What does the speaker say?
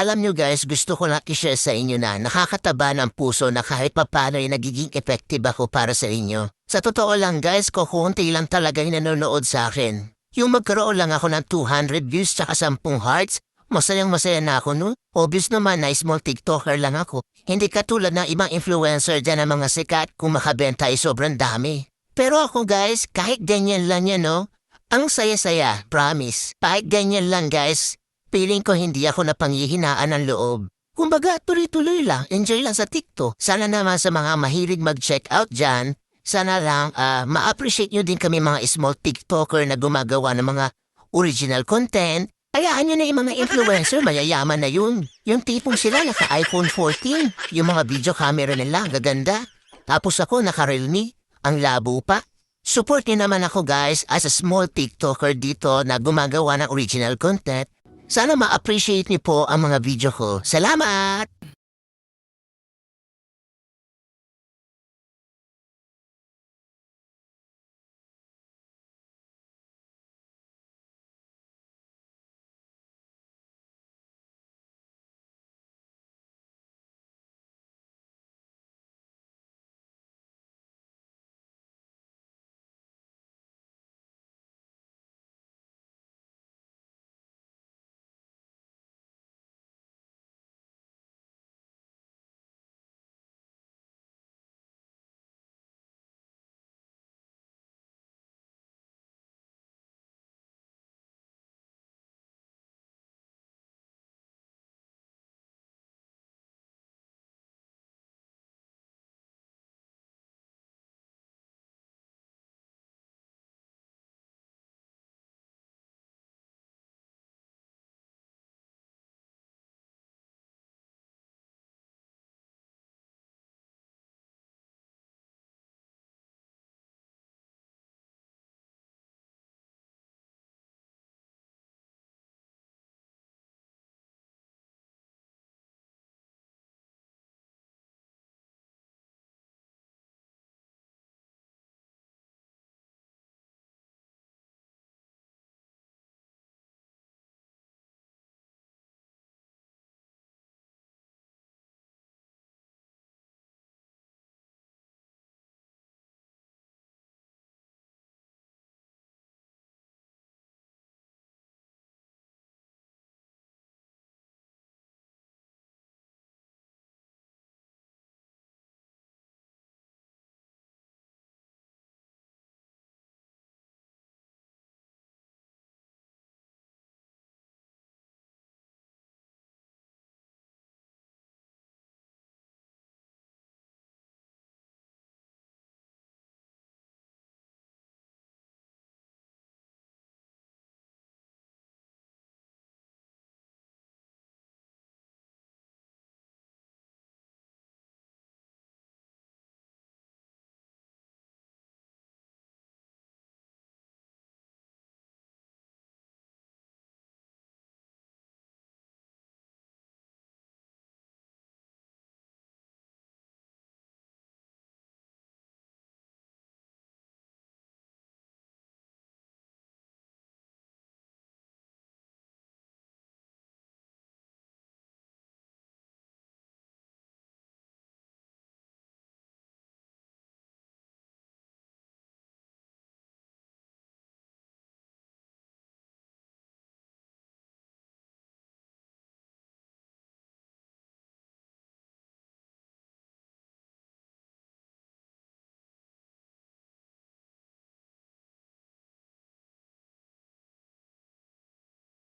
Alam nyo guys, gusto ko lang i-share sa inyo na nakakataba ng puso na kahit papano ay nagiging effective ako para sa inyo. Sa totoo lang guys, kukunti lang talaga yung nanonood sa akin. Yung magkaroon lang ako ng 200 views tsaka 10 hearts, masayang masaya na ako no? Obvious naman na small TikToker lang ako. Hindi katulad ng ibang influencer dyan ng mga sikat kung makabenta ay sobrang dami. Pero ako guys, kahit ganyan lang yan no? Ang saya-saya, promise. Kahit ganyan lang guys. Feeling ko hindi ako napanghihinaan ng loob. Kumbaga, tuloy-tuloy lang, enjoy lang sa TikTok. Sana naman sa mga mahilig mag-check out dyan, sana lang ma-appreciate nyo din kami mga small TikToker na gumagawa ng mga original content. Hayaan nyo na yung mga influencer, mayayaman na yun. Yung tipong sila naka-iPhone 14, yung mga video camera nila, gaganda. Tapos ako naka-Realme, ang labo pa. Support nyo naman ako guys as a small TikToker dito na gumagawa ng original content. Sana ma-appreciate niyo po ang mga video ko. Salamat!